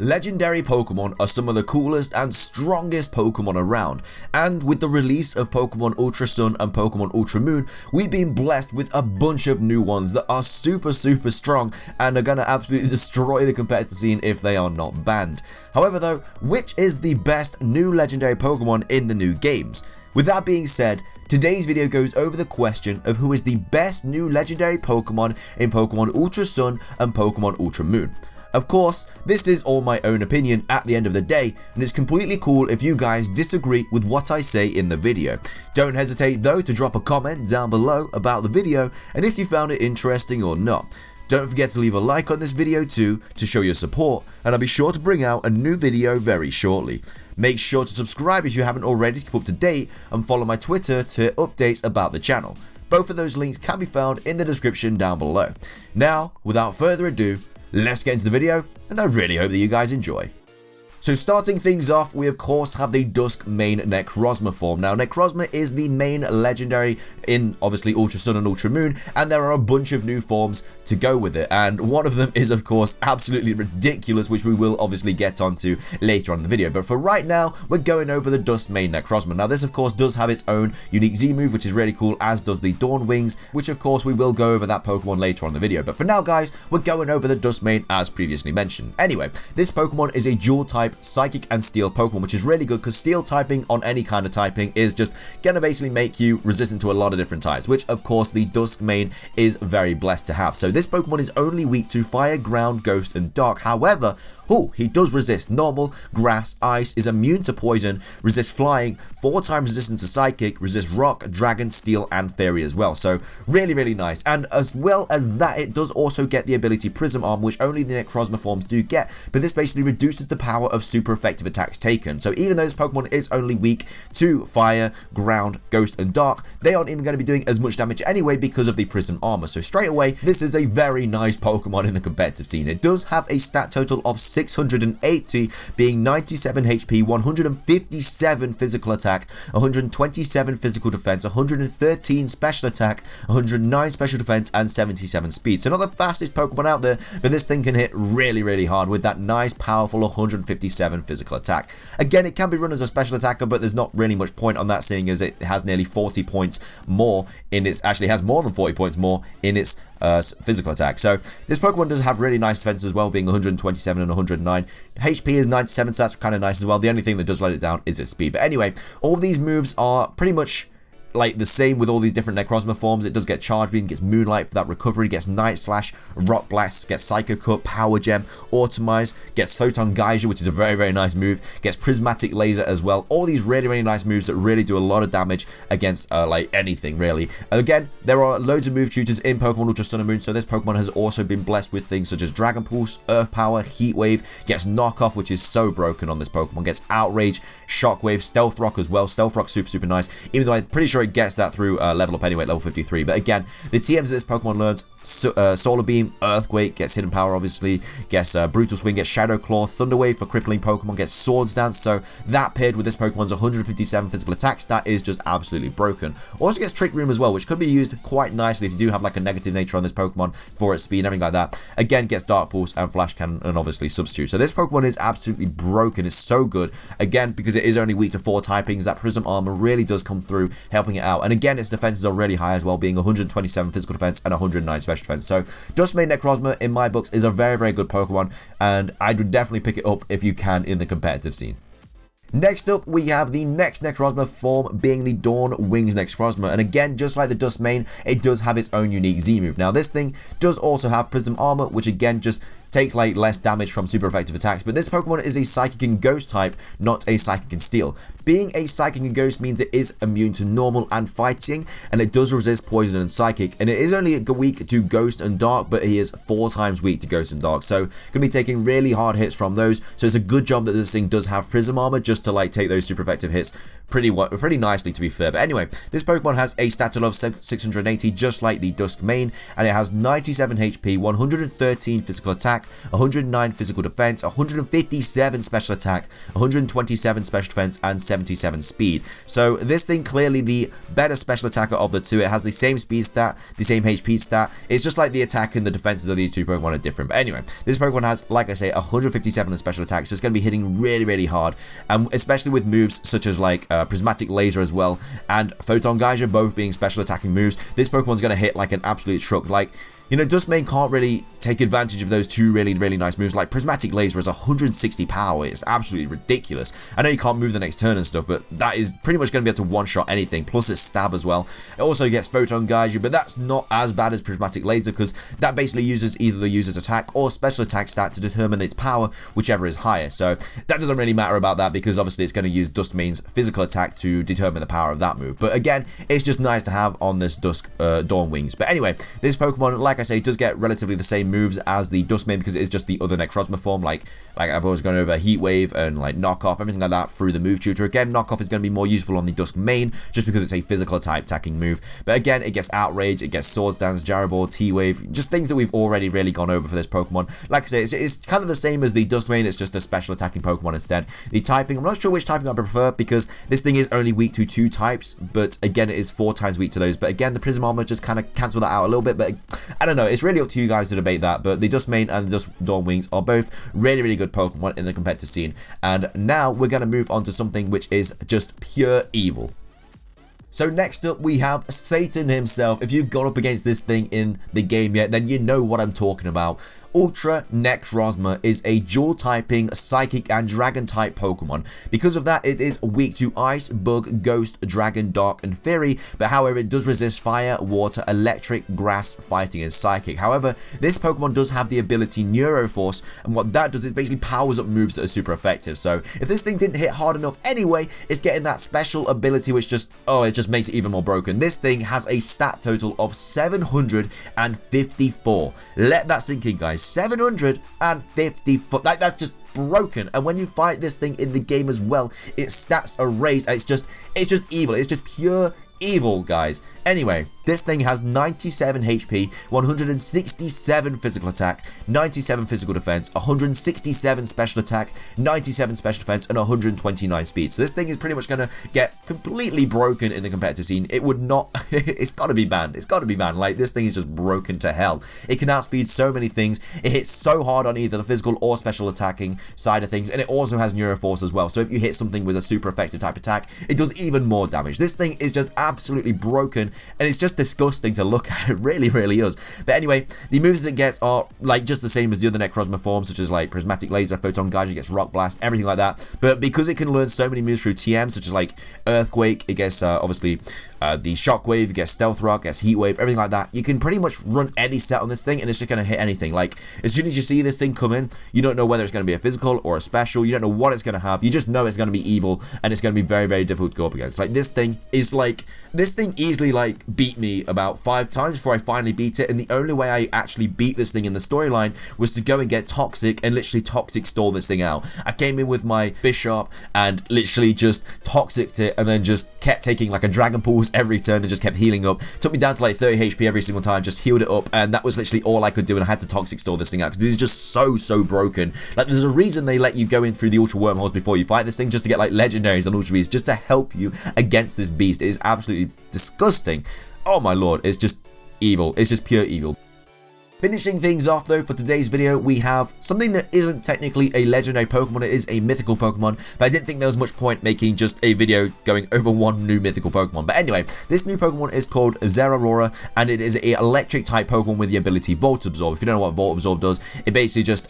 Legendary Pokemon are some of the coolest and strongest Pokemon around, and with the release of Pokemon Ultra Sun and Pokemon Ultra Moon, we've been blessed with a bunch of new ones that are super strong and are gonna absolutely destroy the competitive scene if they are not banned. However though, which is the best new legendary Pokemon in the new games? With that being said, today's video goes over the question of who is the best new legendary Pokemon in Pokemon Ultra Sun and Pokemon Ultra Moon. Of course, this is all my own opinion at the end of the day, and it's completely cool if you guys disagree with what I say in the video. Don't hesitate though to drop a comment down below about the video and if you found it interesting or not. Don't forget to leave a like on this video too to show your support, and I'll be sure to bring out a new video very shortly. Make sure to subscribe if you haven't already to keep up to date, and follow my Twitter to hear updates about the channel. Both of those links can be found in the description down below. Now, without further ado, let's get into the video, and I really hope that you guys enjoy. So starting things off, we of course have the Dusk Mane Necrozma form. Now Necrozma is the main legendary in obviously Ultra Sun and Ultra Moon, and there are a bunch of new forms to go with it, and one of them is of course absolutely ridiculous, which we will obviously get onto later on in the video. But for right now, we're going over the Dusk Mane Necrozma. Now this of course does have its own unique Z move, which is really cool, as does the Dawnwings, which of course we will go over that Pokemon later on in the video. But for now guys, we're going over the Dusk Mane as previously mentioned. Anyway, this Pokemon is a dual type Psychic and Steel Pokemon, which is really good because Steel typing on any kind of typing is just gonna basically make you resistant to a lot of different types, which of course the Dusk Mane is very blessed to have. So this Pokemon is only weak to Fire, Ground, Ghost, and Dark. However, he does resist Normal, Grass, Ice, is immune to Poison, resists Flying, 4 times resistant to Psychic, resists Rock, Dragon, Steel, and Fairy as well. So really nice. And as well as that, it does also get the ability Prism Arm, which only the Necrozma forms do get, but this basically reduces the power of super effective attacks taken. So even though this Pokemon is only weak to Fire, Ground, Ghost, and Dark, they aren't even going to be doing as much damage anyway because of the Prism Armor. So straight away, this is a very nice Pokemon in the competitive scene. It does have a stat total of 680, being 97 HP, 157 physical attack, 127 physical defense, 113 special attack, 109 special defense, and 77 speed. So not the fastest Pokemon out there, but this thing can hit really hard with that nice powerful 157 physical attack. Again, it can be run as a special attacker, but there's not really much point on that, seeing as it has nearly 40 points more in its, actually has more than 40 points more in its physical attack. So this Pokemon does have really nice defense as well, being 127 and 109. HP is 97, so that's kind of nice as well. The only thing that does let it down is its speed. But anyway, all of these moves are pretty much like the same with all these different Necrozma forms. It does get Charge Beam, gets Moonlight for that recovery, gets Night Slash, Rock Blast, gets Psycho Cut, Power Gem, Automize, gets Photon Geyser, which is a very nice move, gets Prismatic Laser as well. All these really nice moves that really do a lot of damage against like anything really. Again, there are loads of move tutors in Pokemon Ultra Sun and Moon, so this Pokemon has also been blessed with things such as Dragon Pulse, Earth Power, Heat Wave, gets Knock Off, which is so broken on this Pokemon, gets Outrage, Shockwave, Stealth Rock as well. Stealth Rock super nice, even though I'm pretty sure it gets that through level up anyway at level 53. But again, the TMs that this Pokemon learns: Solar Beam, Earthquake, gets Hidden Power obviously, gets Brutal Swing, gets Shadow Claw, Thunder Wave for crippling Pokemon, gets Swords Dance. So that paired with this Pokemon's 157 physical attacks, that is just absolutely broken. Also gets Trick Room as well, which could be used quite nicely if you do have like a negative nature on this Pokemon for its speed and everything like that. Again, gets Dark Pulse and Flash Cannon and obviously Substitute. So this Pokemon is absolutely broken. It's so good. Again, because it is only weak to 4 typings, that Prism Armor really does come through, helping it out. And again, its defenses are really high as well, being 127 physical defense and 109 special defense. So Dusk Mane Necrozma in my books is a very good Pokemon, and I would definitely pick it up if you can in the competitive scene. Next up, we have the next Necrozma form, being the Wings Necorzma, and again, just like the Dusk Mane, it does have its own unique Z move. Now this thing does also have Prism Armor, which again just takes like less damage from super effective attacks, but this Pokemon is a Psychic and Ghost type, not a Psychic and Steel. Being a Psychic and Ghost means it is immune to Normal and Fighting, and it does resist Poison and Psychic, and it is only weak to Ghost and Dark, but he is 4 times weak to Ghost and Dark, so gonna be taking really hard hits from those. So it's a good job that this thing does have Prism Armor just to like take those super effective hits pretty nicely, to be fair. But anyway, this Pokemon has a stat total of 680, just like the Duskmain, and it has 97 HP, 113 physical attack, 109 physical defense, 157 special attack, 127 special defense, and 77 speed. So this thing clearly the better special attacker of the two. It has the same speed stat, the same HP stat. It's just like the attack and the defenses of these two Pokemon are different. But anyway, this Pokemon has, like I say, 157 in special attack, so it's going to be hitting really, really hard, and especially with moves such as like Prismatic Laser as well, and Photon Geyser both being special attacking moves. This Pokemon's going to hit like an absolute truck. Like, you know, Duskmain can't really take advantage of those two really, really nice moves. Like, Prismatic Laser is 160 power. It's absolutely ridiculous. I know you can't move the next turn and stuff, but that is pretty much going to be able to one-shot anything, plus its stab as well. It also gets Photon Geyser, but that's not as bad as Prismatic Laser, because that basically uses either the user's attack or special attack stat to determine its power, whichever is higher. So that doesn't really matter about that, because obviously it's going to use Duskmain's physical attack to determine the power of that move. But again, it's just nice to have on this Dawnwings. But anyway, this Pokemon, like I say, does get relatively the same moves as the Duskmain, because it is just the other Necrozma form. Like I've always gone over Heat Wave and like Knockoff, everything like that through the move tutor. Again, Knockoff is going to be more useful on the Duskmain, just because it's a physical type attacking move. But again, it gets Outrage, it gets Swords Dance, Jaraball, T-Wave, just things that we've already really gone over for this Pokemon. Like I say, it's kind of the same as the Duskmain, it's just a special attacking Pokemon instead. The typing, I'm not sure which typing I prefer, because this thing is only weak to 2 types, but again, it is 4 times weak to those. But again, the Prism Armor just kind of cancel that out a little bit, but I don't know, it's really up to you guys to debate that. But the Duskmain and the Dawnwings are both really, really good Pokemon in the competitive scene. And now we're going to move on to something which is just pure evil. So next up we have Satan himself. If you've gone up against this thing in the game yet, then you know what I'm talking about. Ultra Necrozma is a dual typing psychic and dragon type Pokemon. Because of that, it is weak to Ice, Bug, Ghost, Dragon, Dark, and Fairy, but however it does resist Fire, Water, Electric, Grass, Fighting, and Psychic. However, this Pokemon does have the ability Neuroforce, and what that does is basically powers up moves that are super effective. So if this thing didn't hit hard enough anyway, it's getting that special ability which just, oh, it just makes it even more broken. This thing has a stat total of 754. Let that sink in, guys. 754. That's just broken. And when you fight this thing in the game as well, its stats are raised. It's just evil. It's just pure evil, guys. Anyway, this thing has 97 HP, 167 physical attack, 97 physical defense, 167 special attack, 97 special defense, and 129 speed. So this thing is pretty much going to get completely broken in the competitive scene. It would not, it's got to be banned. It's got to be banned. Like, this thing is just broken to hell. It can outspeed so many things. It hits so hard on either the physical or special attacking side of things, and it also has Neuroforce as well. So if you hit something with a super effective type attack, it does even more damage. This thing is just absolutely broken, and it's just disgusting to look at. It really, really is. But anyway, the moves that it gets are like just the same as the other Necrozma forms, such as like Prismatic Laser, Photon Geyser, gets Rock Blast, everything like that. But because it can learn so many moves through TM, such as like Earthquake, it gets obviously the Shockwave, it gets Stealth Rock, it gets Heat Wave, everything like that. You can pretty much run any set on this thing, and it's just going to hit anything. Like, as soon as you see this thing come in, you don't know whether it's going to be a physical or a special. You don't know what it's going to have. You just know it's going to be evil, and it's going to be very, very difficult to go up against. Like, this thing easily like beat me about 5 times before I finally beat it, and the only way I actually beat this thing in the storyline was to go and get Toxic and literally Toxic stall this thing out. I came in with my Bishop and literally just Toxic'd it, and then just kept taking like a Dragon Pulse every turn and just kept healing up. Took me down to like 30 HP every single time, just healed it up, and that was literally all I could do, and I had to Toxic stall this thing out because it is just so broken. Like, there's a reason they let you go in through the Ultra Wormholes before you fight this thing, just to get like legendaries and Ultra Beasts, just to help you against this beast. It is absolutely disgusting. Oh my lord, it's just evil. It's just pure evil. Finishing things off though for today's video, we have something that isn't technically a legendary Pokemon, it is a mythical Pokemon, but I didn't think there was much point making just a video going over one new mythical Pokemon. But anyway, this new Pokemon is called Zera Aurora, and it is an electric type Pokemon with the ability Volt Absorb. If you don't know what Volt Absorb does, it basically just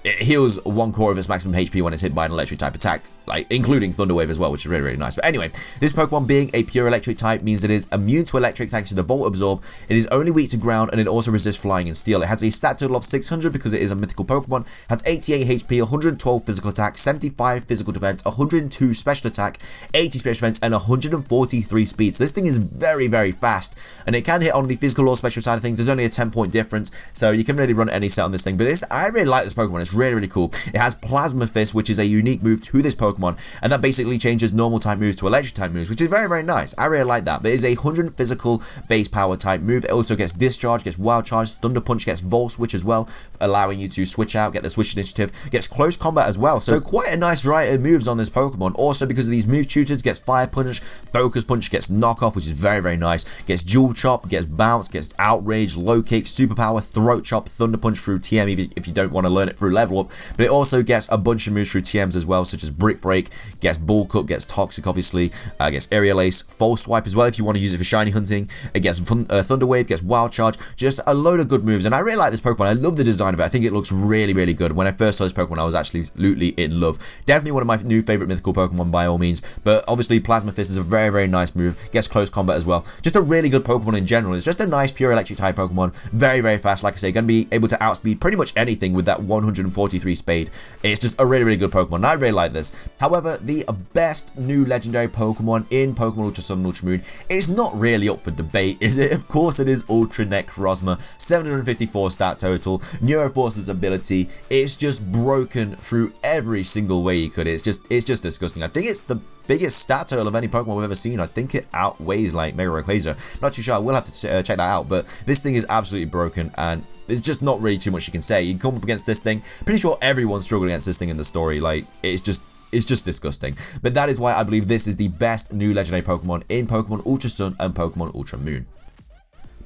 it heals 1/4 of its maximum HP when it's hit by an electric type attack, like including Thunder Wave as well, which is really, really nice. But anyway, this Pokemon being a pure electric type means it is immune to electric thanks to the Volt Absorb. It is only weak to ground, and it also resists flying and steel. It has a stat total of 600 because it is a mythical Pokemon, has 88 HP, 112 physical attack, 75 physical defense, 102 special attack, 80 special defense, and 143 speed. So this thing is very, very fast, and it can hit on the physical or special side of things. There's only a 10-point difference, so you can really run any set on this thing. But I really like this Pokemon. It's really, really cool. It has Plasma Fist, which is a unique move to this Pokemon. Pokemon, and that basically changes normal type moves to electric type moves, which is very, very nice. I really like that. But it's a 100 physical base power type move. It also gets Discharge, gets Wild Charge, Thunder Punch, gets Volt Switch as well, allowing you to switch out, get the Switch Initiative, gets Close Combat as well. So quite a nice variety of moves on this Pokemon. Also, because of these move tutors, gets Fire Punch, Focus Punch, gets Knock Off, which is very, very nice, gets Dual Chop, gets Bounce, gets Outrage, Low Kick, Superpower, Throat Chop, Thunder Punch through TM if you don't want to learn it through level up. But it also gets a bunch of moves through TMs as well, such as Brick Break, gets Bulk Up, gets Toxic obviously, gets Aerial Ace, False Swipe as well if you want to use it for shiny hunting. It gets Thunder Wave, gets Wild Charge, just a load of good moves. And I really like this Pokemon. I love the design of it. I think it looks really, really good. When I first saw this Pokemon, I was absolutely in love. Definitely one of my new favorite mythical Pokemon by all means. But obviously Plasma Fist is a very, very nice move. Gets Close Combat as well. Just a really good Pokemon in general. It's just a nice pure electric type Pokemon. Very, very fast. Like I say, going to be able to outspeed pretty much anything with that 143 Spade. It's just a really, really good Pokemon. I really like this. However, the best new legendary Pokemon in Pokemon Ultra Sun and Ultra Moon is not really up for debate, is it? Of course it is Ultra Necrozma. 754 stat total. Neuroforce's ability. It's just broken through every single way you could. It's just disgusting. I think it's the biggest stat total of any Pokemon we've ever seen. I think it outweighs like Mega Rayquaza. Not too sure. I will have to check that out. But this thing is absolutely broken, and there's just not really too much you can say. You come up against this thing. Pretty sure everyone's struggling against this thing in the story. Like, it's just disgusting. But that is why I believe this is the best new legendary Pokemon in Pokemon Ultra Sun and Pokemon Ultra Moon.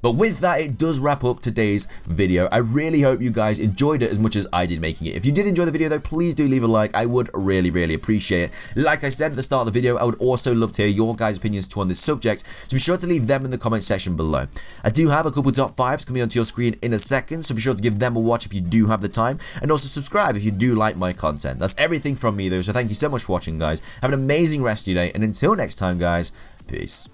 But with that, it does wrap up today's video. I really hope you guys enjoyed it as much as I did making it. If you did enjoy the video though, please do leave a like. I would really, really appreciate it. Like I said at the start of the video, I would also love to hear your guys' opinions too on this subject, so be sure to leave them in the comment section below. I do have a couple top 5s coming onto your screen in a second, so be sure to give them a watch if you do have the time, and also subscribe if you do like my content. That's everything from me though, so thank you so much for watching guys. Have an amazing rest of your day, and until next time guys, peace.